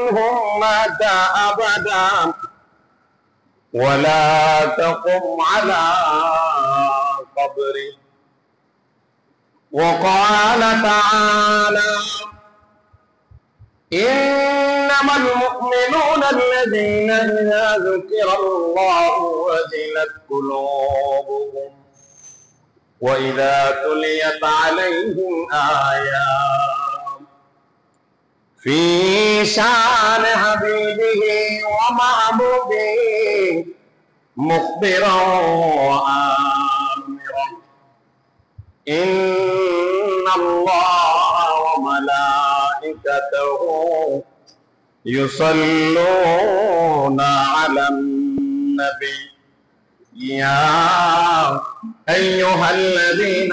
منهم مات أبدا ولا تقم على قبره وقال تعالى إنما المؤمنون الذين إذا ذكر الله وجلت قلوبهم وإذا تليت عليهم آيات في شان حبيبه ومحبوبه مخبرا وآمرا إن الله وملائكته يصلون على النبي يا أيها الذين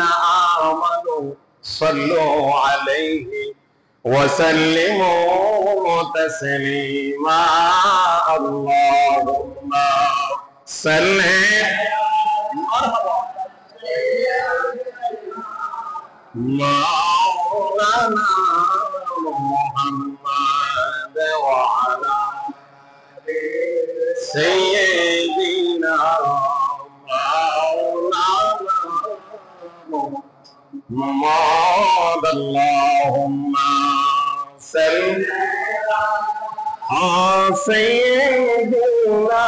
آمنوا صلوا عليه وسلموا تسليما اللهم صل مولانا محمد وعلى سيدنا محمد اللهم صل على سيدنا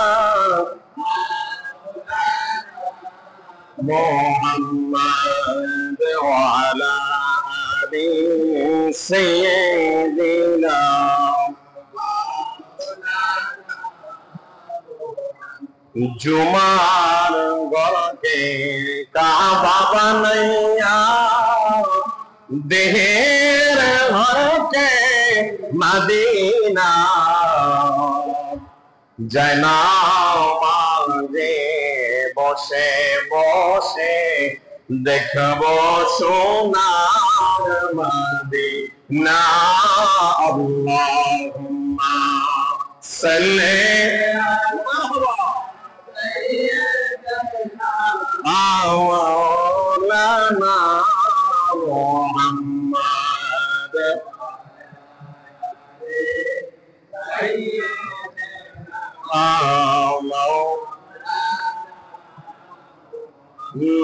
محمد وعلى آل سيدنا जुमार गौर के काबा बनैया देर घर के मदीना जना मांगे बसे बसे देखबो सोनार मदीना अल्लाहुम्मा सल्ले مولانا محمد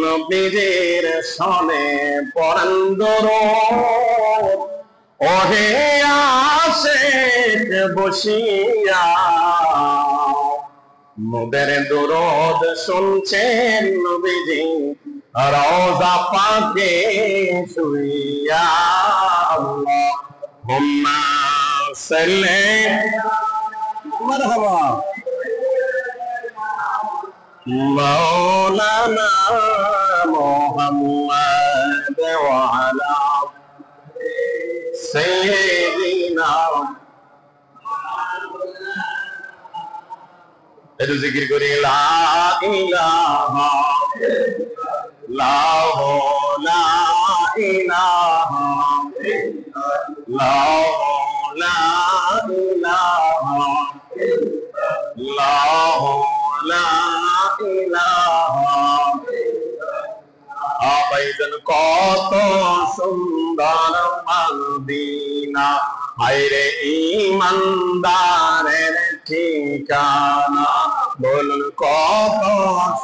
নবীর সনে পরন্দর ওহে আশিক বসিয়া মোদের দুরুদ শুনছেন নবীজি রওজা পাকে শুইয়া আল্লাহুম্মা সাল্লি মারহাবা মাওলানা মুহাম্মদ ওয়া আলা সাইয়্যিদিনা একটু জিকির করি লা ইলাহা ইল্লাল্লাহ লা ইলাহা ইল্লাল্লাহ লা ইলাহা ইল্লাল্লাহ লা ইলাহা আবাইদন কত সুন্দর মদিনা হায়রে ঈমানদারের ঠিকানা বলুন কত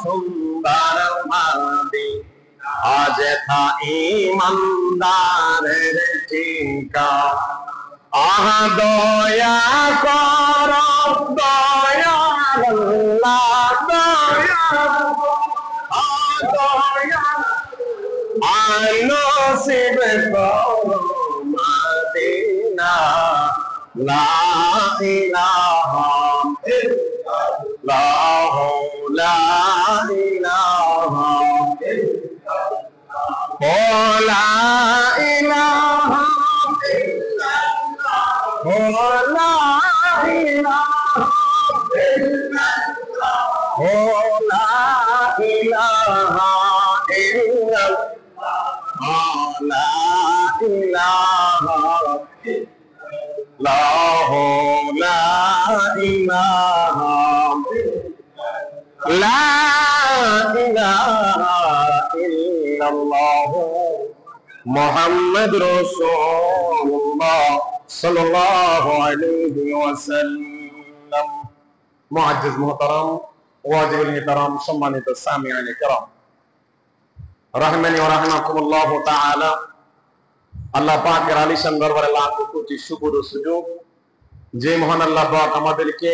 সুন্দর মদিনা আজ থা ঈমানদারের ঠিকানা আহ দয়া কর দয়া আল্লাহ দয়া দয়া নসিব করো মদিনা লা ইলাহা ইল্লাল্লাহ লা ইলাহা ইল্লাল্লাহ ও লা ইলাহা ইল্লাল্লাহ ও লা ইলাহা ইল্লাল্লাহ ও লা ইলাহা ইল্লাল্লাহ লা ইলাহা ইল্লাল্লাহ লা ইলাহা লা ইলাহা ইল্লাল্লাহ মুহাম্মাদুর রাসূলুল্লাহ সাল্লাল্লাহু আলাইহি ওয়াসাল্লাম। মুআজ্জিজ মুহতারাম, ওয়াজিবুল ইহতারাম, সম্মানিত সামিঈন কিরাম, রাহমানি ওয়া রাহমাকুমুল্লাহ তাআলা। আল্লাহ পাকের আলিশান দরবারে লাখ কোটি শুকর ও সুজুদ, যে মহান আল্লাহ পাক আমাদেরকে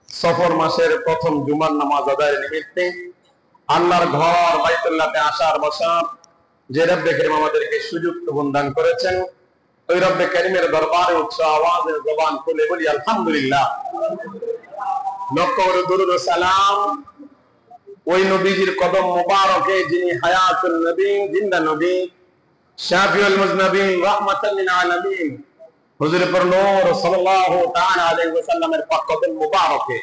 সফর মাসের প্রথম জুমার নামাজ আদায়ের নিমিত্তে আল্লাহর ঘর বাইতুল্লাহতে আসার বসার যে রব্বে করিম আমাদেরকে সুযোগ দান করেছেন, ওই রব্বে করিমের দরবারে উচ্চ আওয়াজে জবান খুলে বলি আলহামদুলিল্লাহ। লক্ষ করে দুরূদ ও সালাম ওই নবীজির কদম মোবারকে, যিনি হায়াতুল নবী, জিন্দা নবী, শাফিউল মুজনবিন, রাহমাতাল লিল আলামিন, হুজুর পর নূর সাল্লাল্লাহু তাআলা আলাইহি ওয়াসাল্লামের পাক কদম মোবারকে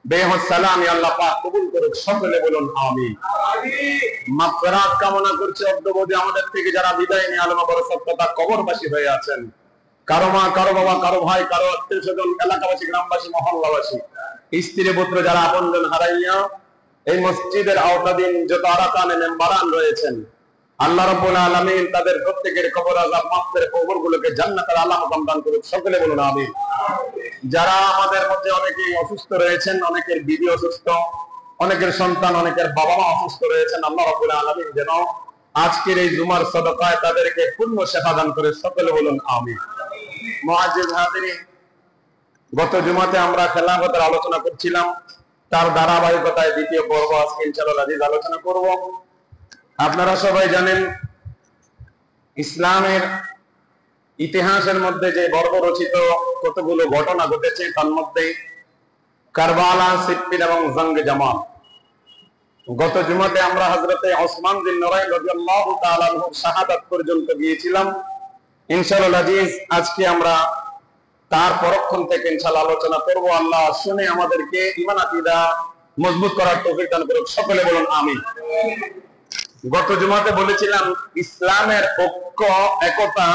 বেহদ সালাম আল্লাহ পাক কবুল করুক। সকলে বলুন আমিন। মাগফিরাত কামনা করছি অদ্যবধি আমাদের থেকে যারা বিদায় নিয়ে আলম বরকত তথা কবরবাসী হয়ে আছেন, কারো মা, কারো বাবা, কারো ভাই, কারো আত্মীয় স্বজন, এলাকাবাসী, গ্রামবাসী, মহল্লাবাসী, স্ত্রী পুত্র যারা আপনজন হারাইয়া এই মসজিদের আওতাধীন যত আরাকানে মেম্বারান রয়েছেন, আল্লাহ রাব্বুল আলামিন তাদের প্রত্যেকের কবর আযাব মাফ করে কবরগুলোকে জান্নাতের আলা মাকাম দান করুক। সকলে বলুন আমিন। যারা আমাদের মধ্যে অনেকেই অসুস্থ রয়েছেন, অনেকের বিবি অসুস্থ, অনেকের সন্তান, অনেকের বাবা মা অসুস্থ রয়েছেন, আল্লাহ রাব্বুল আলামিন যেন আজকের এই জুমার সদকায় তাদেরকে পূর্ণ শিফা দান করে। সকলে বলুন আমিন। মুআজ্জিজ হাজিরিন, গত জুমাতে আমরা খেলাফতের আলোচনা করছিলাম, তার ধারাবাহিকতায় দ্বিতীয় পর্ব আজকে ইনশাআল্লাহ আজিজ আলোচনা করব। আপনারা সবাই জানেন, ইসলামের ইতিহাসের মধ্যে যে বর্বরচিত কতগুলো ঘটনা ঘটেছে, তার মধ্যে কারবালা, সিফফিন এবং জঙ্গে জামাল। গত জুমাতে আমরা হযরতে ওসমান বিন নুরাইন রাদিয়াল্লাহু তাআলা আনহুর শাহাদাত পর্যন্ত গিয়েছিলাম। ইনশাআল্লাহ আজিজ আজকে আমরা তার পরক্ষণ থেকে ইনশাআল্লাহ আলোচনা করব। আল্লাহ শুনে আমাদেরকে ঈমান আকীদা মজবুত করার তৌফিক দান করুক। সকলে বলুন আমিন। গত জুমাতে বলেছিলাম, ইসলামের ঐক্য একতা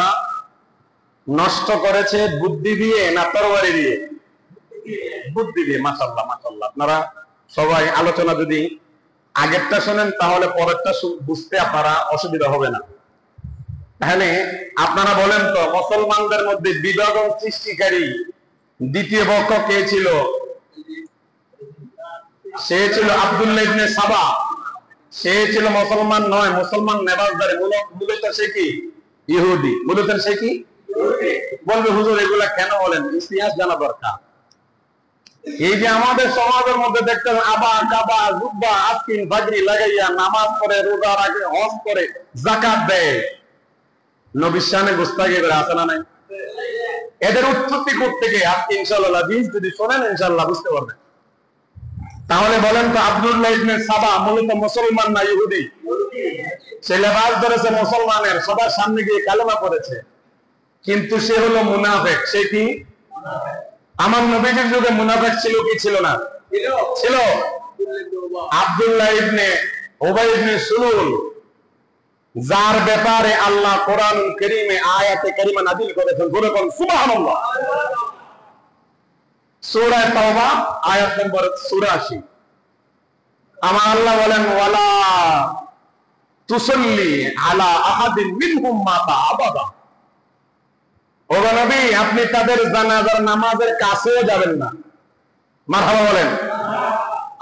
নষ্ট করেছে বুদ্ধি দিয়ে না তরবারি দিয়ে? বুদ্ধি দিয়ে। মাশাআল্লাহ মাশাআল্লাহ। আপনারা সবাই আলোচনা যদি আগেরটা শোনেন তাহলে পরেরটা বুঝতে আপনারা অসুবিধা হবে না। তাহলে আপনারা বলেন তো, মুসলমানদের মধ্যে বিভাজন সৃষ্টিকারী দ্বিতীয় পক্ষ কে ছিল? সে ছিল আব্দুল্লাহ ইবনে সাবা। সে ছিল মুসলমান নয়, মুসলমান নেবাজদারি। মূলত সে কি? ইহুদি। মূলত সে কি? বলবে হুজুর এগুলা কেন বলেন? ইতিহাস জানা দরকার। এই যে আমাদের সমাজের মধ্যে দেখতেন আবা কাবা জুব্বা আস্কিন ফাজরি লাগাইয়া নামাজ পড়ে, রোজা রাখে, হজ করে, যাকাত দেয়, নবীর শানে গুস্তাখি করে, আছে না নাই? এদের উৎপত্তি করতে গিয়ে আজকে ইনশাআল্লাহ যদি শোনেন ইনশাআল্লাহ বুঝতে পারবেন। তাহলে বলেন তো, আব্দুল্লাহ ইবনে সাবা মূলত মুসলমান না ইহুদি? সে লেবাস ধরেছে মুসলমানের, সবার সামনে গিয়ে কালেমা পড়েছে, কিন্তু সে হলো মুনাফিক। সে কি? আমার নবীজির যুগে মুনাফিক ছিল কি ছিল না? ছিল। আব্দুল্লাহ ইবনে উবাই ইবনে সুলুল, যার ব্যাপারে আল্লাহ কোরআনুল কারীমে আয়াতে কারিমা নাযিল করেছেন, বলে কোন সুবহানাল্লাহ। সূরা তাওবা আয়াত নম্বর ৮৪। আমার আল্লাহ বলেন, ওয়ালা তুসাল্লি আলা আহাদিন মিনহুম মাতা আবাদা। ও নবী, আপনি তাদের জানাজার নামাজের কাছেও যাবেন না। মারহাবা বলেন।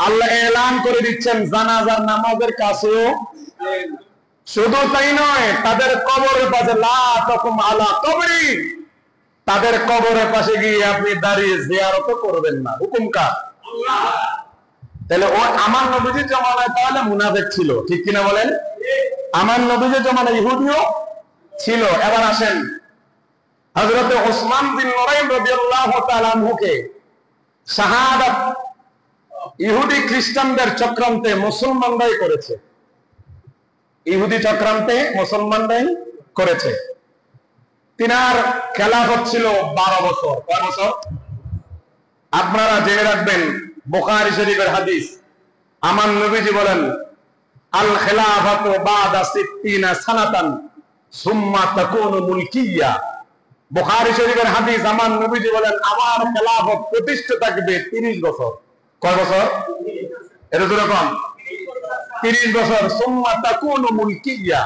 আল্লাহ এলান করে দিচ্ছেন জানাজার নামাজের কাছেও। শুধু তাই নয়, তাদের কবরের পাশে লা তাকুম আলা কবরি, তাদের কবরের পাশে গিয়ে আপনি দাঁড়িয়ে জিয়ারত করবেন না। হুকুম কার? আল্লাহ। তাহলে ও আমার নবীজির জামানায় তাহলে মুনাফিক ছিল, ঠিক কিনা বলেন? আমার নবীজির জামানায় ইহুদিও ছিল। এবার আসেন, হযরত ওসমান বিন নুরাইন রাদিয়াল্লাহু তাআলা আনহুকে শাহাদাত ইহুদি খ্রিস্টানদের চক্রান্তে মুসলমানরাই করেছে। ইহুদি চক্রান্তে মুসলমানরাই করেছে। তিনার খেলাফত ছিল 12 বছর। কয় বছর? আপনারা জেনে রাখবেন, বুখারী শরীফের হাদিস, আমার নবীজি বলেন, আল খিলাফাতু বাদা 60 সানাতান সুম্মা তাকুনু মুলকিয়া। বুখারী শরীফের হাদিস, আমার নবীজি বলেন, আমার খেলাফত প্রতিষ্ঠা থাকবে 30 বছর। কয় বছর? এর যেরকম 30 বছর। সুম্মা তাকুনু মুলকিয়া,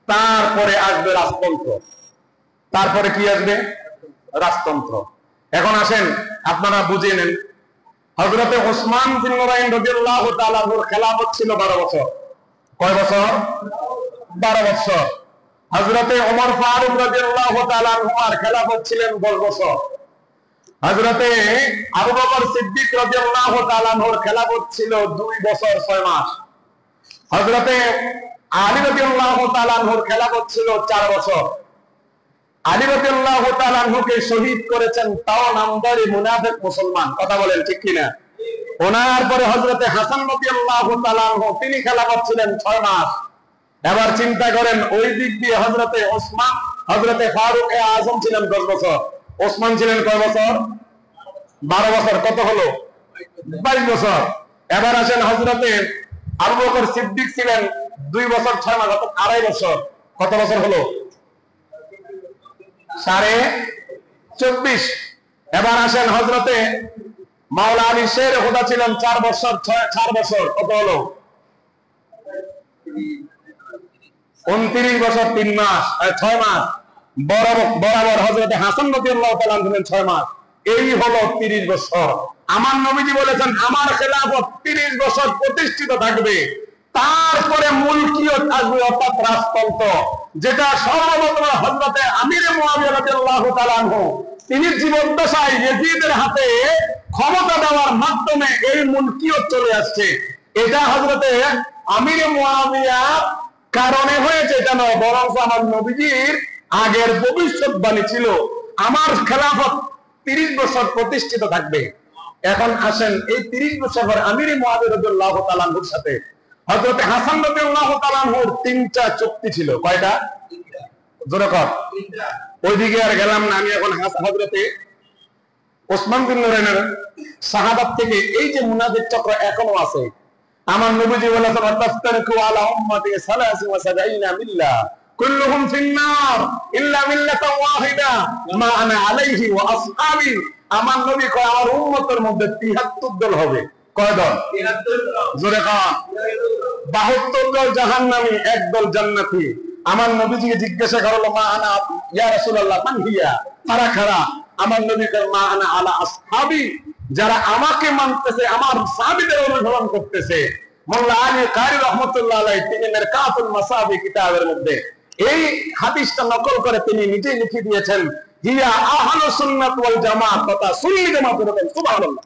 তারপরে আসবে রাজতন্ত্র। তারপরে কি আসবে? রাজতন্ত্র। এখন আসেন আপনারা বুঝে নেন, হযরতে ওসমান বিন নুরাইন রাদিয়াল্লাহু তাআলা আনহুর খেলাফত ছিল 12 বছর। কয় বছর? 12 বছর। হযরতে ওমর ফারুক রাদিয়াল্লাহু তাআলা আনহুর খেলাফত ছিলেন 10 বছর। হযরতে আবু বকর সিদ্দিক রাদিয়াল্লাহু তাআলা আনহুর খেলাফত ছিল 2 বছর 6 মাস। হযরতে আলী রাদিয়াল্লাহু তাআলা আনহুর খেলাফত ছিল 4 বছর। আলী রাদিয়াল্লাহু তাআলা আনহুকে শহীদ করেছেন তাও নামদারি মুনাফিক মুসলমান। কথা বলেন ঠিক কিনা? ওনার পরে হযরতে হাসান রাদিয়াল্লাহু তাআলা আনহু তিনি খেলাফত ছিলেন 6 মাস। এবার চিন্তা করেন ওই দিক দিয়ে হযরতে ওসমান, হযরতে ফারুক আযম ছিলেন 10 বছর। ওসমান ছিলেন কয় বছর? 12 বছর। কত হলো? 22 বছর। এবার আসেন হযরতে আবু বকর সিদ্দিক ছিলেন 2 বছর 6 মাস, অর্থাৎ 2.5 বছর। কত বছর হলো? 24.5। এবার আসেন হযরতে মাওলা আলী শের খোদা ছিলেন 4 বছর 4 বছর। কত হলো? 29 বছর 3 মাস 6 মাস। বরাবর হযরতে হাসান রাদিয়াল্লাহু তাআলা ছিলেন 6 মাস। এই হলো 30 বছর। আমার নবীজি বলেছেন আমার খেলাফত 30 বছর প্রতিষ্ঠিত থাকবে, তারপরে মুলকিয়ত আসবে, অর্থাৎ রাজতন্ত্র, যেটা সর্বপ্রথম হযরতে আমির মুআবিয়া রাদিয়াল্লাহু তাআলা আনহু তিনি জীবদ্দশায় ইয়াজিদের হাতে ক্ষমতা দেওয়ার মাধ্যমে এই মুলকিয়ত চলে আসছে। এটা হযরতে আমির মুআবিয়া কারণে হয়েছে এটা নয়, বরং আমার নবীজির আগের ভবিষ্যৎবাণী ছিল আমার খেলাফত 30 বছর প্রতিষ্ঠিত থাকবে। এখন আসেন এই 30 বছর পর আমির মুআবিয়া রাদিয়াল্লাহু তাআলা আনহুর সাথে হযরতে হাসান রাদিয়াল্লাহু তাআলা আনহুর 3টা চুক্তি ছিল। কয়টা? জোরে কর। ওইদিকে আর গেলাম না, আমি এখন হযরতে ওসমান বিন নুরাইনের সাহাবাত থেকে এই যে মুনাফিক চক্র এখনো আছে। আমার নবীজি বলেছেন আতাফতারিকু আলা উম্মতি 73 মিল্লা কুল্লুহুম ফিন্নার ইল্লা মিল্লাতান ওয়াহিদা মা আনা আলাইহি ওয়া আসহাবি। আমার নবী কয় আমার উম্মতের মধ্যে 73 দল হবে। কয় দল? 73 দল। জোরে কর। 72 দল জাহান্নামী, এক দল জান্নাতি। আমার নবীজিকে জিজ্ঞাসা করা হলো মা আনা ইয়া রাসূলুল্লাহ মান হিয়া, কারা কারা? আমার নবী কয় মা আনা আলা আসহাবি, যারা আমাকে মানতেছে, আমার সাহাবীদের অনুসরণ করতেছে। মোল্লা আলী কারি রাহমাতুল্লাহ আলাইহি তিনি মিরকাতুল মাসাবি কিতাবের মধ্যে এই হাদিসটা নকল করে তিনি নিজে লিখে দিয়েছেন হিয়া আহলুস সুন্নাত ওয়াল জামাত, তথা সুন্নি জামাতের বলেন সুবহানাল্লাহ।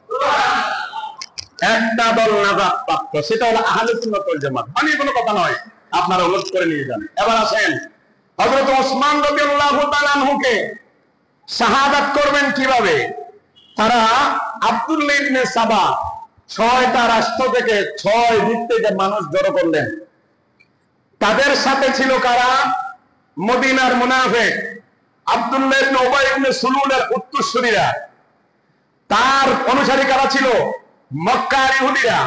একটা দল নাজাত প্রাপ্ত, সেটা হলো আহলুস সুন্নাত ওয়াল জামাত। মানে কোনো কথা নয়, আপনারা নোট করে নিয়ে যান। এবার আসেন হযরত ওসমান রাদিয়াল্লাহু তাআলা আনহুকে শাহাদাত করবেন কিভাবে? তারা আব্দুল্লাহ ইবনে সাবা 6টা রাষ্ট্র থেকে 6 দিক থেকে মানুষ জড়ো করলেন। তাদের সাথে ছিল কারা? মদিনার মুনাফিক আব্দুল্লাহ ইবনে উবাই ইবনে সুলুলের উত্তরসূরিরা। তার অনুসারী কারা ছিল? মক্কার ইহুদিরা।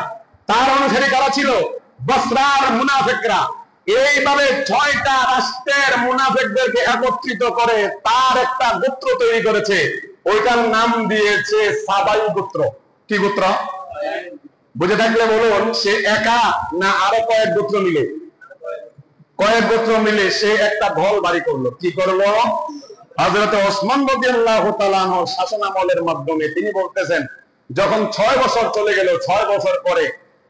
তার অনুসারী কারা ছিল? বসরার মুনাফিকরা। এইভাবে 6টা রাষ্ট্রের মুনাফিকদেরকে একত্রিত করে তার একটা গোত্র তৈরি করেছে। ওইটার নাম দিয়েছে সাবাই গোত্র। কি গোত্র? বুঝে থাকলে বলুন, সে একা না আরো কয়েক গোত্র মিলে? কয়েক গোত্র মিলে সে একটা দল বাড়ি করলো। কি করলো? হযরত ওসমান রাদিয়াল্লাহু তাআলা আনহু শাসনামলের মাধ্যমে তিনি বলতেছেন যখন 6 বছর চলে গেল, 6 বছর পরে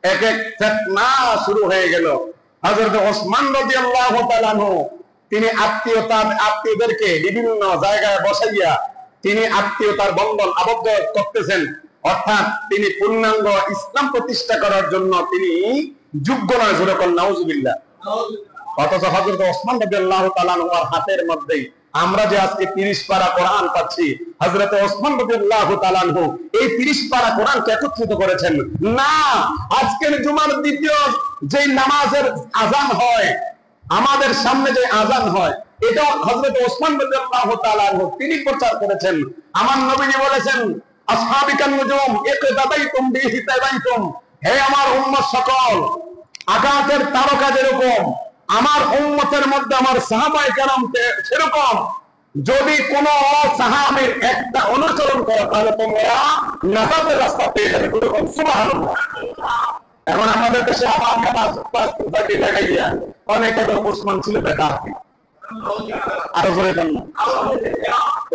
এক এক ফিতনা শুরু হয়ে গেল। হযরত ওসমান রাদিয়াল্লাহু তাআলা আনহু তিনি আত্মীয়দেরকে বিভিন্ন জায়গায় বসাইয়া তিনি আত্মীয়তার বন্ধন আবদ্ধ করতেছেন, অর্থাৎ তিনি পূর্ণাঙ্গ ইসলাম প্রতিষ্ঠা করার জন্য তিনি যোগ্য নয়। জোরে কোন নাউজুবিল্লাহ। অথচ হযরত ওসমান রাদিয়াল্লাহু তাআলা আনহুর হাতের মধ্যে আমরা যে আজকে 30 পারা কোরআন পাচ্ছি, হযরত ওসমান রাদিয়াল্লাহু তাআলা আনহু এই 30 পারা কোরআনকে একত্রিত করেছেন। না, আজকের জুমার দ্বিতীয় যে নামাজের আযান হয়, আমাদের সামনে যে আযান হয়, এটা হযরত ওসমান রাদিয়াল্লাহু তাআলা আনহু তিনি প্রচার করেছেন। আমার নবীজি বলেছেন আসহাবিকান নুজুম ইকতাদাইতুম বিহিতাবাইতুম, হে আমার উম্মত সকল, আকাশের তারকা যেরকম আমার উম্মতের মধ্যে আমার সাহাবায়ে কেরাম সেরকম, যদি কোন সাহাবীর একটা অনুসরণ করো তাহলে তোমরা নাজাতের রাস্তা পেয়ে যাবে। সুবহানাল্লাহ। এখন আমাদের দেশে আবার লাগাইয়া অনেকে তো ওসমান ছিল বেদাতি। আরো জোরে বলুন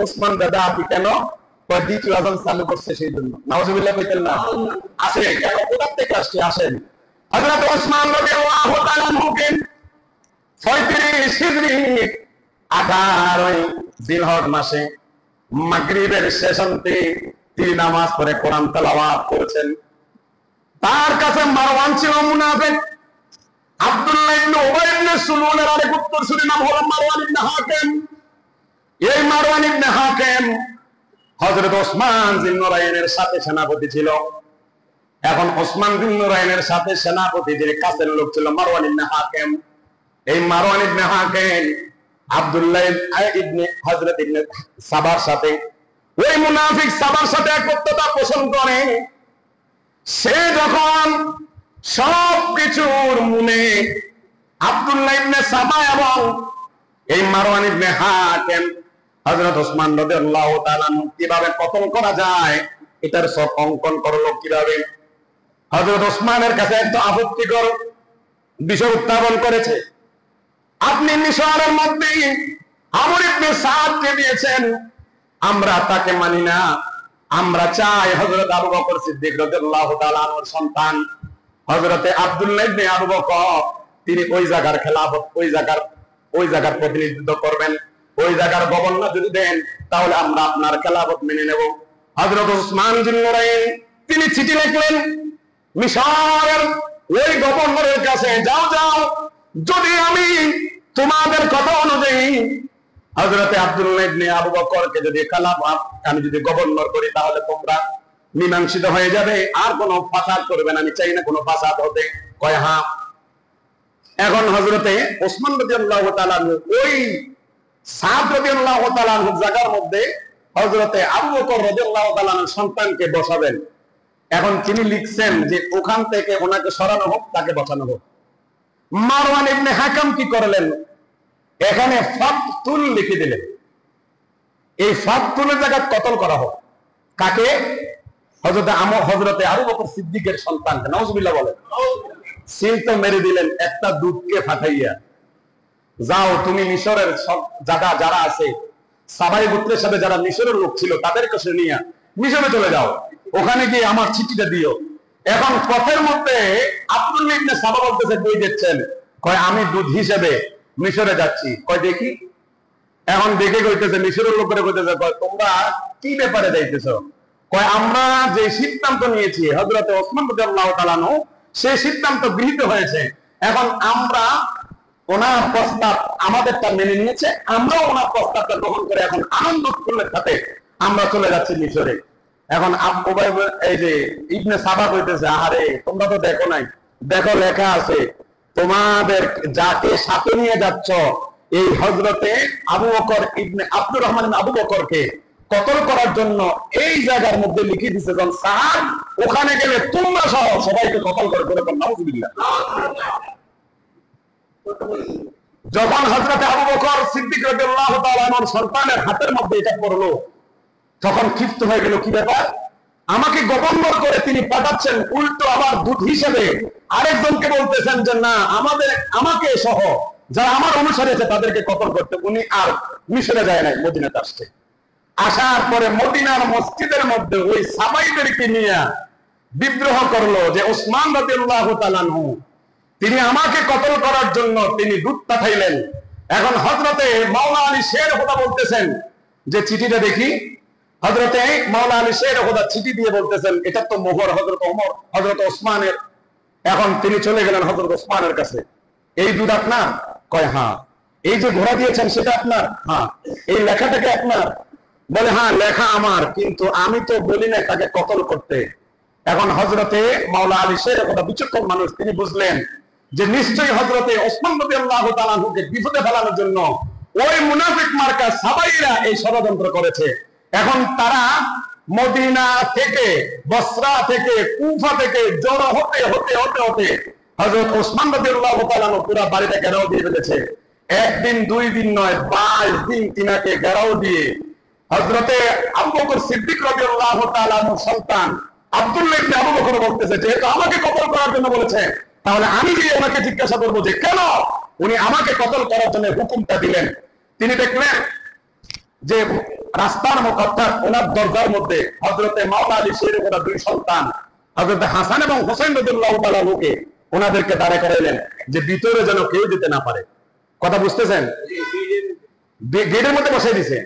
ওসমান দাদা আপনি কেন দ্বিতীয় আযান চালু করছে সেই জন্য নাউজুবিল্লাহ কইতেন না আসে কেন কোথা থেকে আসছে আসেন হযরত ওসমান রাদিয়াল্লাহু তাআলা আনহুকে 36 হিজরি 18 জিলহজ মাসে মাগরিবের শেষান্তে তিনি নামাজ পড়ে কোরআন তেলাওয়াত করেছেন। তার কাছে মারওয়ান ছিল মুনাফিক। আব্দুল্লাহ ইবনে উবাই ইবনে সুলুলের আরেক উত্তরসূরি নাম হলো মারওয়ান ইবনে হাকিম। এই মারওয়ান ইবনে হাকিম হযরত ওসমান জিন্নুরাইনের সাথে সেনাপতি ছিল। এখন ওসমান জিন্নুরাইনের সাথে সেনাপতি যে কাছের লোক ছিল মারওয়ান ইবনে হাকিম। এই মারওয়ান ইবনে হাকিম আব্দুল্লাহ ইবনে হযরত ইবনে সাবার সাথে ওই মুনাফিক সাবার সাথে একত্রতা পোষণ করে। সে যখন সবকিছুর মূলে আব্দুল্লাহ ইবনে সাবা এবং এই মারওয়ান ইবনে হাকিম হযরত ওসমান রাদিয়াল্লাহু তাআলা কিভাবে কতল করা যায় এটার সব অঙ্কন করলো কিভাবে। হযরত ওসমানের কাছে একটা আপত্তিকর বিষয় উত্থাপন করেছে। আপনি মিশরের মধ্যে আমর ইবনে সাদকে দিয়েছেন, আমরা তাকে মানি না, আমরা চাই হযরত আবু বকর সিদ্দিক রাদিয়াল্লাহু তাআলা আনহুর সন্তান হযরত আব্দুল্লাহ ইবনে আবু বকর তিনি ওই জায়গার খেলাফত ওই জায়গার প্রতিনিধিত্ব করবেন, ওই জায়গার গভর্নর যদি দেন তাহলে আমরা আপনার খেলাফত মেনে নেব। হযরত ওসমান জিন্নুরাইন তিনি চিঠি লিখলেন মিশরের ওই গভর্নরের কাছে, যাও যাও, যদি আমি তোমাদের কথা অনুযায়ী হযরত আব্দুল্লাহ ইবনে আবু বকরকে যদি খেলাফত আমি যদি গভর্নর করি তাহলে তোমরা মীমাংসিত হয়ে যাবে, আর কোনো ফাসাদ করবে না, আমি চাই না কোনো ফাসাদ হতে। কয় হ্যাঁ। এখন হযরতে ওসমান রাদিয়াল্লাহু তাআলা ওই সাদ রাদিয়াল্লাহু তাআলা জায়গার মধ্যে হযরতে আবু বকর রাদিয়াল্লাহু তাআলা সন্তানকে বসাবেন। এখন তিনি লিখছেন যে ওখান থেকে ওনাকে সরানো হোক, তাকে বসানো হোক। মারওয়ান ইবনে হাকিম কি করলেন, এখানে ফাকতুল লিখে দিলেন। এই ফাকতুলের জায়গায় কতল করা হোক কাকে? হযরতে আবু বকর সিদ্দিকের সন্তানকে। নাউজুবিল্লাহ বলেন। সিল তো মেরে দিলেন একটা দুধকে ফাটাইয়া, যাও তুমি মিশরের সব জায়গা যারা আছে সাবাই গোত্রের সাথে যারা মিশরের লোক ছিল তাদেরকে নিয়ে মিশরে চলে যাও, ওখানে গিয়ে আমার চিঠিটা দিও। এখন পথের মধ্যে আব্দুল্লাহ ইবনে সাবা বলতেছে কই যাচ্ছেন? কয় আমি দুধ হিসেবে মিশরে যাচ্ছি। কয় দেখি। এখন দেখে কইতেছে মিশরের লোকেরা কইতেছে কয় তোমরা কি ব্যাপারে যাইতেছো? কয় আমরা যে সিদ্ধান্ত নিয়েছি হযরত ওসমান রাদিয়াল্লাহু তাআলা আনহু সেই সিদ্ধান্ত গৃহীত হয়েছে। এখন আমরা ওনার প্রস্তাব আমাদেরটা মেনে নিয়েছে, আমরাও ওনার প্রস্তাবটা গ্রহণ করে এখন আনন্দ উৎফুল্লের সাথে আমরা চলে যাচ্ছি মিশরে। এখন এই যে ইবনে সাবা কইতেছে আরে তোমরা তো দেখো নাই, দেখো লেখা আছে তোমাদের যাকে সাথে নিয়ে যাচ্ছ এই হযরতে আবু বকর ইবনে আব্দুর রহমান আবু বকরকে কতল করার জন্য এই জায়গার মধ্যে লিখে দিছে যখন সাদ ওখানে গেলে তোমরা সহ সবাইকে কতল করে করে নাউজুবিল্লাহ। যখন হযরত আবু বকর সিদ্দিক রাদিয়াল্লাহু তাআলা আনহুর সন্তানের হাতের মধ্যে এটা পড়লো তখন ক্ষিপ্ত হয়ে গেল, কি ব্যাপার? আমাকে গভর্নর করে তিনি পাঠাচ্ছেন, উল্টো আবার দূত হিসেবে আরেকজনকে বলতেছেন যে না আমাকে সহ যারা আমার অনুসারী আছে তাদেরকে কতল করতে। উনি আর মিশরে যায় নাই, মদিনাতে আসছে। আসার পরে মদিনার মসজিদের মধ্যে ওই সাহাবাইদেরকে নিয়ে বিদ্রোহ করলো যে ওসমান রাদিয়াল্লাহু তাআলা আনহু তিনি আমাকে কতল করার জন্য তিনি দূত পাঠাইলেন। এখন হযরতে মাওলানা আলী শের হুদা বলতেছেন যে চিঠিটা দেখি। হযরতে মাওলানা আলী শের হুদা চিঠি দিয়ে বলতেছেন এটা তো মোহর হযরত ওমর হযরত ওসমানের। এখন তিনি চলে গেলেন হযরত ওসমানের কাছে। এই দুধ আপনার? কয় হ্যাঁ। এই যে ঘোড়া দিয়েছেন সেটা আপনার? হ্যাঁ। এই লেখাটাকে আপনার? বলে হ্যাঁ লেখা আমার, কিন্তু আমি তো বলি না তাকে কতল করতে। এখন হযরতে মাওলানা আলী শের হুদা বিচক্ষণ মানুষ, তিনি বুঝলেন যে নিশ্চয়ই হযরতে ওসমান রাদিয়াল্লাহু তাআলা আনহুকে বিপদে ফেলানোর জন্য ওই মুনাফিক মার্কা সাবাইরা এই ষড়যন্ত্র করেছে। এখন তারা মদিনা থেকে বসরা থেকে কুফা থেকে জড়ো হতে হতে হতে হতে হযরত ওসমান রাদিয়াল্লাহু তাআলা আনহু পুরো বাড়িটা ঘেরাও দিয়ে ফেলেছে। একদিন দুই দিন নয় 22 দিন তিনাকে ঘেরাও দিয়ে হযরতে আবু বকর সিদ্দিক রাদিয়াল্লাহু তাআলা আনহুর সন্তান আব্দুল্লাহ ইবনে আবু বকর বলতেছে যেহেতু আমাকে কতল করার জন্য বলেছে তাহলে আমি গিয়ে ওনাকে জিজ্ঞাসা করবো যে কেন উনি আমাকে কতল করার জন্য হুকুমটা দিলেন। তিনি দেখলেন যে রাস্তার অর্থাৎ ওনার দরজার মধ্যে হযরতে মাওলা আলী শেরের ওনার দুই সন্তান হযরতে হাসান এবং হোসেন রাদিয়াল্লাহু তাআলা লোকে ওনাদেরকে দাঁড়ে করাইলেন যে ভিতরে যেন কেউ যেতে না পারে। কথা বুঝতেছেন? গেটের মধ্যে বসাই দিছে।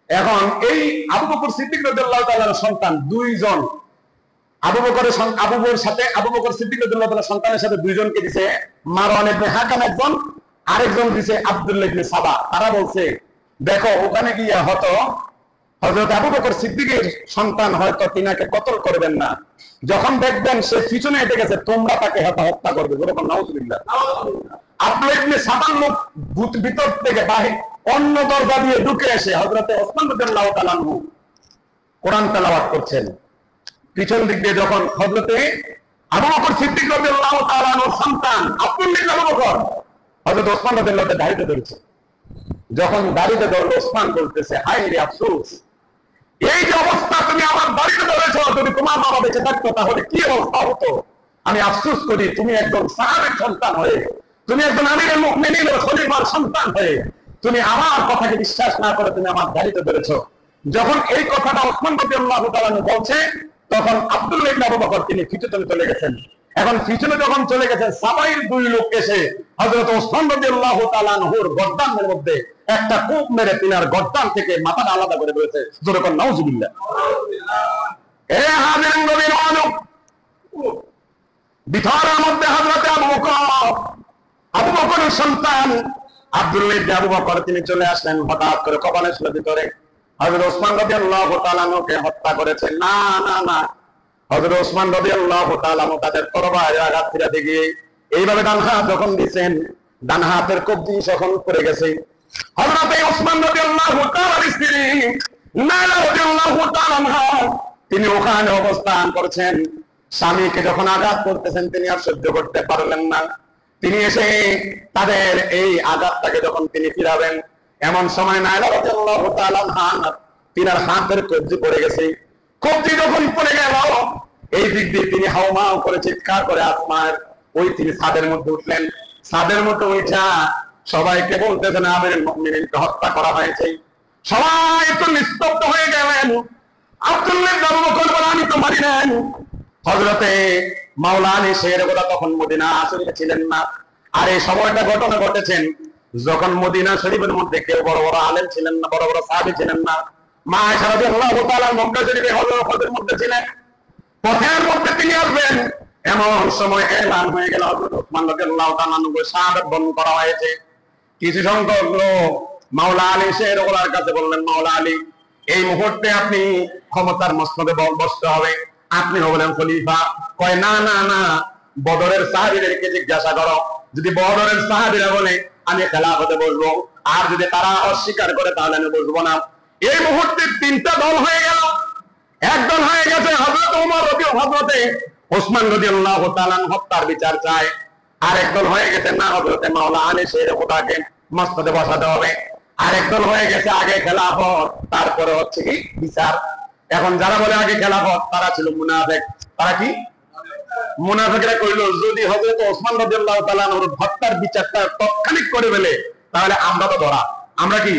এখন এই আবু বকর সিদ্দিক রাদিয়াল্লাহু তাআলার সন্তান দুইজন, আবু বকর সিদ্দিক রাদিয়াল্লাহু তাআলার সন্তানের সাথে দুইজনকে দিছে মারওয়ান ইবনে হাকাম একজন, আরেকজন দিছে আব্দুল্লাহ ইবনে সাবা। তারা বলছে দেখো ওখানে গিয়ে হয়তো হযরত আবু বকর সিদ্দিকের সন্তান হয়তো তিনাকে কতল করবেন না, যখন দেখবেন সে পিছনে হেঁটে গেছে তোমরা তাকে হত্যা করবে। যেরকম নাউজুবিল্লাহ। আব্দুল্লাহ ইবনে সাবার লোক ভিতর থেকে বাহির অন্য দরজা দিয়ে ঢুকে এসে হযরতে ওসমান রাদিয়াল্লাহু তাআলা আনহু কোরআন তেলাওয়াত করছেন। পিছন দিক দিয়ে যখন হযরতে আবু বকর সিদ্দিক রাদিয়াল্লাহু তাআলা আনহুর সন্তান আব্দুল্লাহ ইবনে আবু বকর হযরত ওসমান রাদিয়াল্লাহু তাআলা দাঁড়িয়ে ধরেছে, যখন দাঁড়িয়ে ধরল ওসমান বলতেছে হায় রে আফসোস, এই যে অবস্থা তুমি আমার বাড়িতে ধরেছ, যদি তোমার বাবা বেঁচে থাকতো তাহলে কি অবস্থা হতো। আমি আফসোস করি তুমি একজন সাহাবীর সন্তান হয়ে, তুমি একজন আমিরুল মুমিনিন খলিফার সন্তান হয়ে তুমি আমার কথাকে বিশ্বাস না করে তুমি আমার গাড়িতে ধরেছ। যখন এই কথাটা ওসমান রাদিয়াল্লাহু তাআলা বলছে তখন আব্দুল্লাহ ইবনে আবু বকর তিনি পিছনে চলে গেছেন। এখন পিছনে যখন চলে গেছেন সাবাইর দুই লোক এসে হযরত ওসমান রাদিয়াল্লাহু তাআলা আনহুর গর্দানের মধ্যে একটা কূপ মেরে তিনার গর্দান থেকে মাথাটা আলাদা করে দিয়েছে। জোরে কোন নাউজুবিল্লাহ। এ হাজিরিন নবীর মানুষ, ভিতরের মধ্যে হযরতে আবু বকরের সন্তান আব্দুল্লাহ ইবনে আবু বকর তিনি চলে আসলেন। হঠাৎ করে কপালে ছিল ভিতরে হযরত ওসমান রাদিয়াল্লাহু তাআলা আনহুকে হত্যা করেছে। না না না, হযরত ওসমান রাদিয়াল্লাহু তাআলা আনহু তাদের তরবারির আঘাত ফিরাতে গিয়ে এইভাবে ডান হাত যখন দিয়েছেন, ডান হাতের কবজি যখন পড়ে গেছে, হযরত ওসমান রাদিয়াল্লাহু তাআলার স্ত্রী নাইলা রাদিয়াল্লাহু তাআলা আনহা তিনি ওখানে অবস্থান করছেন। স্বামীকে যখন আঘাত করতেছেন তিনি আর সহ্য করতে পারলেন না। তিনি এসে তাদের এই আঘাতটাকে যখন তিনি ফিরাবেন, এমন সময় নাইলা রাদিয়াল্লাহু তাআলা আনহা তিনার হাতের কবজি পড়ে গেছে। কবজি যখন পড়ে গেল এই দিক দিয়ে তিনি হাওমাও করে চিৎকার করে আসমার ওই তিনি ছাদের মধ্যে উঠলেন। ছাদের মধ্যে উঠা সবাইকে বলতেছেন আমিরুল মুমিনিনকে হত্যা করা হয়েছে। সবাই তো নিস্তব্ধ হয়ে গেলেন। আব্দুল্লাহ ইবনে আবু বকর বলেন আমি তো মারি নাই। হযরতে মাওলা আলী শেরের কথা তখন মদিনা শরীফে ছিলেন না। আর এই সময়টা ঘটনা ঘটেছেন যখন মদিনা শরীফের মধ্যে কেউ বড় বড় আলেম ছিলেন না, বড় বড় সাহাবী ছিলেন না। মা আয়েশা রাদিয়াল্লাহু তাআলা মক্কা শরীফে হজরতের মধ্যে ছিলেন, পথের মধ্যে তিনি আসবেন। এমন সময় এলান হয়ে গেল হযরত ওসমান রাদিয়াল্লাহু তাআলা আনহুকে শাহাদাত বরণ করা হয়েছে। কিছু সংখ্যক লোক মাওলা আলী শের ওলার কাছে বললেন মাওলা আলী এই মুহূর্তে আপনি ক্ষমতার মসনদে বসতে হবে, আপনি হবেন খলিফা। কয় না না না, বদরের সাহাবীদেরকে জিজ্ঞাসা করো, যদি বদরের সাহাবীরা বলে আমি খেলাফতে বসবো, আর যদি তারা অস্বীকার করে তাহলে আমি বসবো না। এই মুহূর্তে তিনটা দল হয়ে গেল। এক দল হয়ে গেছে হযরত ওমর হযরতে ওসমান রাদিয়াল্লাহু তাআলা হত্যার বিচার চায়, আর এক দল হয়ে গেছে না হযরতে মাওলা আলী শের ওটাকে মসনদে বসাতে হবে। আর এক দল হয়ে গেছে আগে খেলাফত তারপরে হচ্ছে কি বিচার। এখন যারা বলে আগে খেলাফত তারা ছিল মুনাফিক। তারা কি মুনাফিকরা কইল যদি হযরত ওসমান রাদিয়াল্লাহু তাআলা আনহুর হত্যার বিচারটা তৎক্ষণিক করে ফেলে তাহলে আমরা তো ধরা, আমরা কি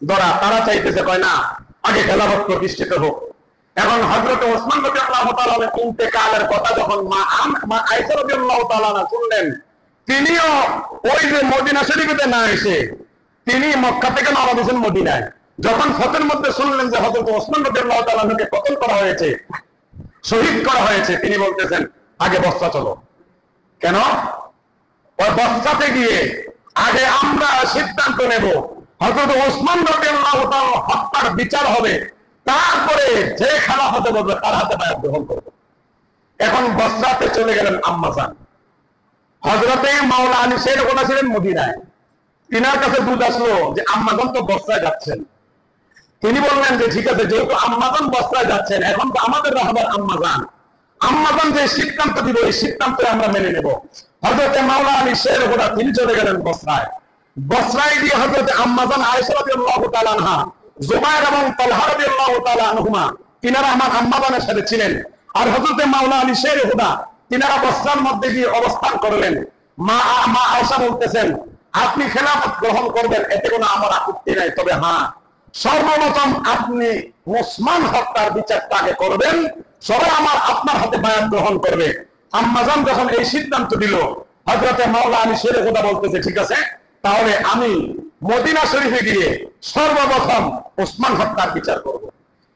ধরা। তারা চাইতেছে কয় না আগে খেলাফত প্রতিষ্ঠিত হোক। এখন হযরত ওসমান রাদিয়াল্লাহু তাআলা ইন্তেকালের কথা যখন মা আয়েশা রাদিয়াল্লাহু তাআলা শুনলেন, তিনিও ওই যে মদিনা শরীফে না এসে তিনি মক্কা থেকে রওনা দিয়েছেন মদিনায়। যখন ফতের মধ্যে শুনলেন যে হযরত ওসমান রাদিয়াল্লাহু তাআলা কে কতল করা হয়েছে, শহীদ করা হয়েছে, তিনি বলতেছেন আগে বসরা চলো। কেন? ওই বসরাতে গিয়ে আগে আমরা সিদ্ধান্ত নেব হযরত ওসমান রাদিয়াল্লাহু তাআলা হত্যার বিচার হবে, তারপরে যে খেলাফতে বলবে তার হাতে বায়াত গ্রহণ করবে। এখন বসরাতে চলে গেলেন আম্মাজান। হযরতে মাওলা আলী শের ওটা ছিলেন মদিনায়। তিনার কাছে দুধ আসলো যে আম্মাজান তো বসরায় যাচ্ছেন। তিনি বললেন যে ঠিক আছে, যেহেতু আম্মাজান বসরায় যাচ্ছেন এখন তো আমাদের রাহবার আম্মাজান, আম্মাজান যে সিদ্ধান্ত দিব এই সিদ্ধান্ত আমরা মেনে নেব। হযরতে মাওলা আলী শের ওটা তিনি চলে গেলেন বসরায়। বসরায় গিয়ে হযরতে আম্মাজান আয়েশা রাদিয়াল্লাহু তাআলা আনহা, জুবায়ের এবং তালহা রাদিয়াল্লাহু তাআলা আনহুমা তিনারা আমার আম্মাজানের সাথে ছিলেন। আর হযরতে মাওলা আলী শের ওটা তিনারা বস্ত্রার মধ্যে গিয়ে অবস্থান করলেন। মা মা আয়েশা বলতেছেন, আপনি খেলাফত গ্রহণ করবেন, এতে কোনো আমার আপত্তি নাই, তবে হ্যাঁ, সর্বপ্রথম আপনি ওসমান হত্যার বিচারটা আগে করবেন, সবাই আপনার হাতে বায়াত গ্রহণ করবে। আম্মাজান যখন এই সিদ্ধান্ত দিল, হযরতে মাওলা আলী শেরে খোদা বলতেছে, ঠিক আছে, তাহলে আমি মদিনা শরীফে গিয়ে সর্বপ্রথম ওসমান হত্যার বিচার করব।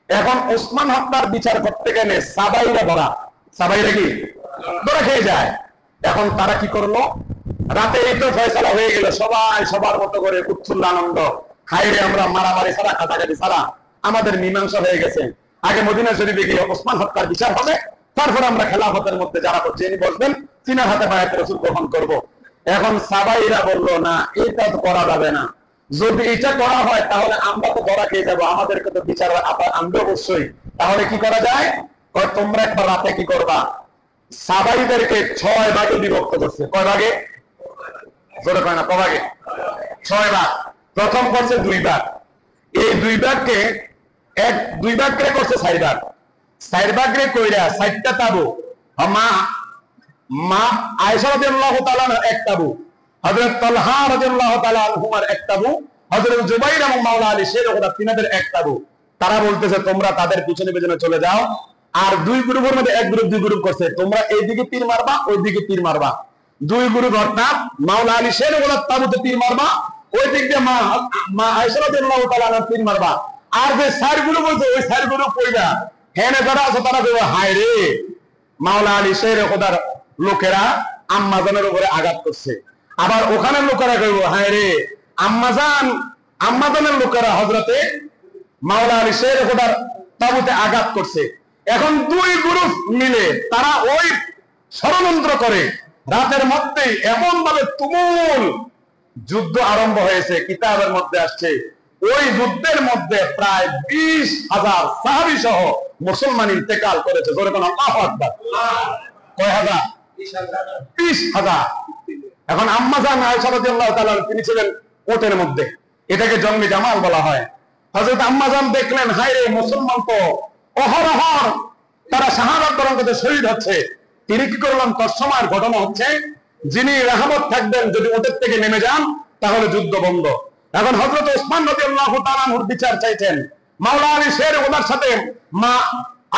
এখন ওসমান হত্যার বিচার করতে গেলে সাবাইরা কি ধরা খেয়ে যায়। এখন তারা কি করলো, রাতে এই তো ফয়সালা হয়ে গেল, সবাই সবার মতো করে উৎফুল্ল আনন্দ, হাইরে আমরা মারামারি ছাড়া কাটাকাটি ছাড়া আমাদের মীমাংসা হয়ে গেছে, আগে মদিনা শরীফে গিয়ে ওসমান হত্যার বিচার হবে, তারপর আমরা খেলাফতের মধ্যে যারা যিনি বসবেন তিনার হাতে বায়াত রাসূল গ্রহণ করব। এখন সাবাইরা বললো, না, এটা তো করা যাবে না, যদি এটা করা হয় তাহলে আমরা তো ধরা খেয়ে যাবো, আমাদেরকে তো বিচার আনবে অবশ্যই। তাহলে কি করা যায়, তোমরা একবার রাতে কি করবা, সাবাইদেরকে 6 ভাগে বিভক্ত করছে। কয় ভাগে? জোরে কয় না, কয় ভাগে? 6 ভাগ। প্রথম করছে 2 ভাগ, এই 2 ভাগকে 2 ভাগ করে করছে 4 ভাগ, 4 ভাগ করে কইরা 4টা তাবু, মা আয়েশা রাদিয়াল্লাহু তাআলা এক তাবু, হযরত তালহা রাদিয়াল্লাহু তাআলা আনহুমার এক তাবু, হযরত জুবাইর এবং মাওলা আলী শের খোদা তিনাদের এক তাবু। তারা বলতেছে তোমরা তাদের পিছনে পিছনে চলে যাও, আর 2 গ্রুপের মধ্যে এক গ্রুপ 2 গ্রুপ করছে, তোমরা এইদিকে তীর মারবা, ওইদিকে তীর মারবা। 2 গ্রুপ অর্থাৎ মাওলা আলী শের খোদা তাবুতে তীর মারবা, ওই দিক দিয়ে মা আয়েশা রাদিয়াল্লাহু তাআলা তীর মারবা। আর যে 4 গ্রুপ হইছে, ওই 4 গ্রুপ কইরা হেনে যারা আছে তারা কইবা, হায় রে, মাওলা আলী শের খোদার লোকেরা আম্মাজানের উপরে আঘাত করছে। আবার ওখানে লোকেরা কইব, হায় রে, আম্মাজানের লোকেরা হযরতে মাওলা আলী শের খোদার তাবুতে আঘাত করছে। এখন 2 গ্রুপ মিলে তারা ওই ষড়যন্ত্র করে রাতের মধ্যেই এমন ভাবে তুমুল যুদ্ধ আরম্ভ হয়েছে। কিতাবের মধ্যে আসছে ওই যুদ্ধের মধ্যে প্রায় 20,000 সাহাবী সহ মুসলমান ইন্তেকাল করেছে। জোরে বলেন আল্লাহু আকবার। কয় হাজার? 20,000। এখন আম্মাজান আয়েশা রাদিয়াল্লাহু তাআলা তিনি ছিলেন ওটের মধ্যে, এটাকে জঙ্গি জামাল বলা হয়। হযরত আম্মাজান দেখলেন, হায় রে, মুসলমান তো অহরহ তারা শাহাদাত বরণ করতে শহীদ হচ্ছে। তিনি কি করলেন, তৎসময়ের ঘটনা হচ্ছে, যিনি রাহাবত থাকবেন যদি ওটের থেকে নেমে যান তাহলে যুদ্ধ বন্ধ। এখন হযরত ওসমান রাদিয়াল্লাহু তাআলা আনহুর বিচার চাইতেন। মাওলা আলী শের ওনার সাথে মা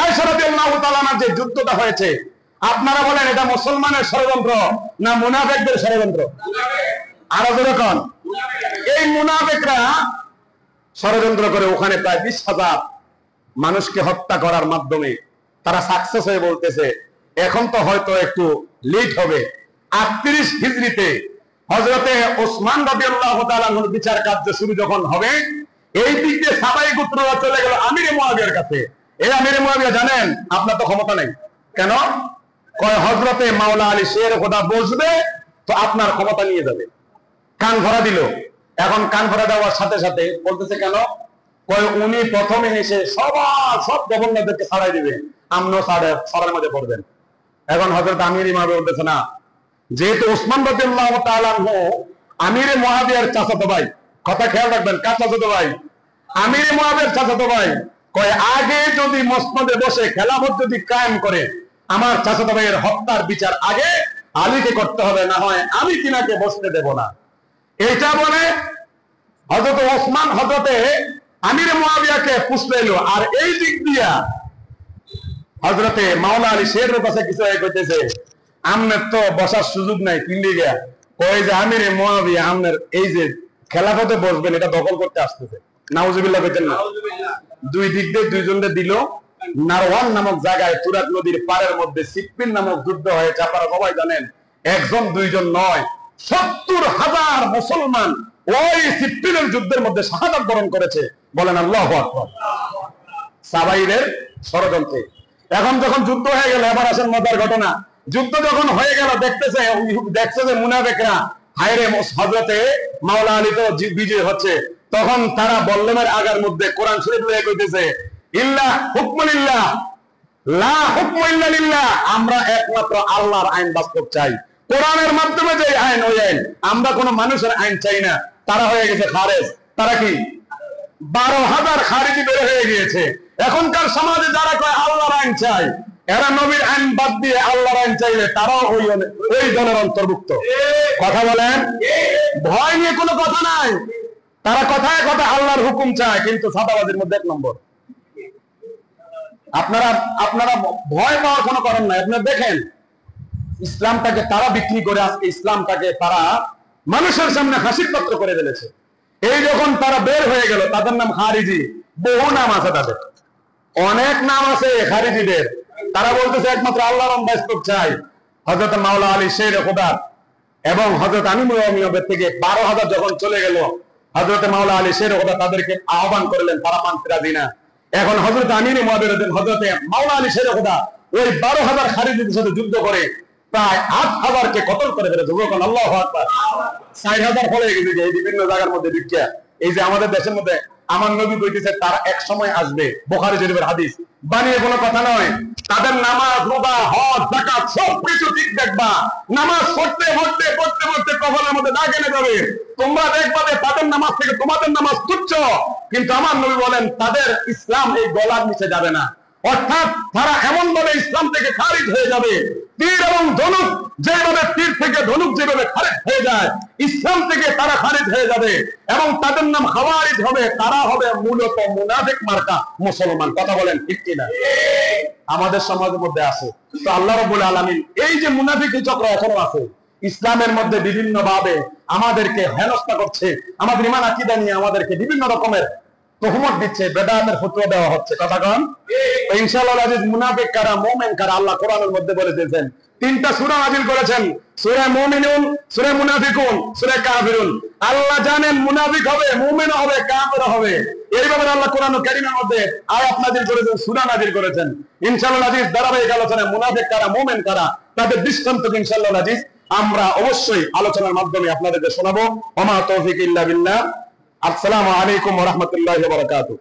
আয়েশা রাদিয়াল্লাহু তাআলা যে যুদ্ধটা হয়েছে, আপনারা বলেন এটা মুসলমানের ষড়যন্ত্র না মুনাফিকদের ষড়যন্ত্র? আরো যখন এই মুনাফিকরা ষড়যন্ত্র করে ওখানে প্রায় 20,000 মানুষকে হত্যা করার মাধ্যমে তারা সাকসেস হয়ে বলতেছে, এখন তো হয়তো একটু লেট হবে। 38 হিজরিতে হযরতে ওসমান রাদিয়াল্লাহু তাআলা আনহুর বিচার কার্য শুরু যখন হবে, এই দিক দিয়ে সাবাই গোত্ররা চলে গেল আমিরে মুয়াবিয়ার কাছে। এই আমিরে মুয়াবিয়া জানেন আপনার তো ক্ষমতা নাই, কেন? কয় হযরতে মাওলা আলী শের খোদা বসবে তো আপনার ক্ষমতা নিয়ে যাবে। কান ভরা দিল। এখন কান ভরা দেওয়ার সাথে সাথে বলতেছে, কেন? কয় উনি প্রথমে এসে সব গভর্নরদেরকে ছাড়াই দিবে, আমরাও ছাড়ার মধ্যে পড়বেন। এখন হযরত আমির ইমাম বলতেছে, না, যেহেতু ওসমান রাদিয়াল্লাহু তাআলা আনহু আমিরে মুয়াবিয়ার চাচাতো ভাই, কথা খেয়াল রাখবেন, কার চাচাতো ভাই? আমিরে মুয়াবিয়ার চাচাতো ভাই। কয় আগে যদি মসনদে বসে খেলাফত যদি কায়েম করে, আমার চাচাতো ভাইয়ের হত্যার বিচার আগে আলীকে করতে হবে, না হয় আমি তিনাকে বসতে দেব না। এটা বলে হযরত ওসমান হযরতে আমিরে মুয়াবিয়াকে পুষলেন। আর এই দিক দিয়া হযরতে মাওলা আলী শেরের কাছে কিছু কইতেছে, আমনের তো বসার সুযোগ নাই, কিনলি গিয়া কই যে আমিরে মুয়াবিয়া আমনের এই যে খেলাফতে বসবেন এটা দখল করতে আসতেছে। নাউজুবিল্লাহ কইতেন না? 2 দিক দিয়ে 2 জনকে দিল। নারওয়ান নামক জায়গায় তুরাত নদীর পাড়ের মধ্যে সিপ্পিন নামক যুদ্ধ হয়েছে, আপনারা সবাই জানেন। 1 জন 2 জন নয়, 70,000 মুসলমান ওই সিপ্পিনের যুদ্ধের মধ্যে শাহাদাত বরণ করেছে। বলেন আল্লাহু আকবার। সাবাইদের ষড়যন্ত্রে। এখন যখন যুদ্ধ হয়ে গেল, এবার আসেন মজার ঘটনা। যুদ্ধ যখন হয়ে গেল, দেখছে যে মুনাফিকরা, হায় রে, হযরতে মাওলা আলী তো বিজয় হচ্ছে। তখন তারা বল্লমের আগার মধ্যে কোরআন শরীফ লয়ে কইতেছে, ইল্লা হুকমুলিল্লাহ লা হুকমু ইল্লা লিল্লাহ, আমরা একমাত্র আল্লাহর আইন বাস্তব চাই। কোরআনের মাধ্যমে যে আইন, ওই আইন, আমরা কোন মানুষের আইন চাই না। তারা হয়ে গেছে খারেজ। তারা কি 12,000 খারিজি বের হয়ে গিয়েছে। এখনকার সমাজে যারা কয় আল্লাহর আইন চাই, এরা নবীর আইন বাদ দিয়ে আল্লাহর আইন চাইলে তারাও ওই দলের অন্তর্ভুক্ত। কথা বলেন, ভয় নিয়ে কোনো কথা নাই। তারা কথায় কথা আল্লাহর হুকুম চায়, কিন্তু ছাতাবাজির মধ্যে 1 নম্বর। আপনারা ভয় পাওয়ার কোনো কারণ নাই। আপনারা দেখেন, ইসলামটাকে তারা বিক্রি করে আজকে ইসলামটাকে তারা মানুষের সামনে হাসির পাত্র করে ফেলেছে। এই যখন তারা বের হয়ে গেল, তাদের নাম খারিজি। বহু নাম আছে, তাদের অনেক নাম আছে খারিজিদের। তারা বলতেছে একমাত্র আল্লাহর বাস্তব চাই। হযরত মাওলা আলী শের খোদা এবং হযরত আমিনুল আমিনের থেকে 12,000 যখন চলে গেল, হযরত মাওলা আলী শের খোদা তাদেরকে আহ্বান করলেন, তারা মানতে রাজি না। এখন হযরত আমিন মুআবির হযরত মাওলা আলী শের খোদা ওই 12,000 খারিজিদের সাথে যুদ্ধ করে প্রায় 8,000 কে কতল করে ফেলেছে। বলুন আল্লাহু আকবার। 60,000 ফলে গেছে যে এই বিভিন্ন জায়গার মধ্যে বিখ্যাত। এই যে আমাদের দেশের মধ্যে আমার নবী কইতেছে তার এক সময় আসবে, বুখারী শরীফের হাদিস, বানিয়ে কোনো কথা নয়। তাদের নামাজ, রোজা, হজ, যাকাত সবকিছু ঠিক দেখবা। নামাজ পড়তে পড়তে পড়তে পড়তে কপালের মধ্যে দাগ এনে যাবে। তোমরা দেখবা যে তাদের নামাজ থেকে তোমাদের নামাজ তুচ্ছ, কিন্তু আমার নবী বলেন তাদের ইসলাম এই গলার নিচে যাবে না। অর্থাৎ তারা এমন ভাবে ইসলাম থেকে খারিজ হয়ে যাবে, তীর এবং ধনুক যেভাবে তীর থেকে ধনুক যেভাবে খারিজ হয়ে যায়, ইসলাম থেকে তারা খারিজ হয়ে যাবে এবং তাদের নাম খাওয়ারিজ হবে। তারা হবে মূলত মুনাফিক মার্কা মুসলমান। কথা বলেন ঠিক কিনা? আমাদের সমাজের মধ্যে আছে। তো আল্লাহ রাব্বুল আলামিন এই যে মুনাফিকি চক্র এখনো আছে, ইসলামের মধ্যে বিভিন্ন ভাবে আমাদেরকে হেনস্থা করছে, আমাদের ঈমান আকীদা নিয়ে আমাদেরকে বিভিন্ন রকমের তোহমত দিচ্ছে, বেদাতের ফতোয়া দেওয়া হচ্ছে। কথা কন ইনশাআল্লাহ আজিজ। মুনাফিক কারা, মুমিন কারা, আল্লাহ কোরআনের মধ্যে বলে দিয়েছেন। 3টা সূরা নাযিল করেছেন, সূরা মুমিনুন, সূরা মুনাফিকুন, সূরা কাফিরুন। আল্লাহ জানেন মুনাফিক হবে, মুমিন হবে, কাফির হবে। এইভাবে আল্লাহ কোরআন কারীমের মধ্যে আয়াত নাযিল করেছেন, সূরা নাযিল করেছেন। ইনশাআল্লাহ আজিজ ধারাবাহিক আলোচনায় মুনাফিক কারা, মুমিন কারা, তাদের দৃষ্টান্ত ইনশাআল্লাহ আজিজ আমরা অবশ্যই আলোচনার মাধ্যমে আপনাদেরকে শোনাবো। ওয়া মা তৌফিক ইল্লা বিল্লাহ। আসসালামু আলাইকুম ওয়া রাহমাতুল্লাহি ওয়া বারাকাতুহু।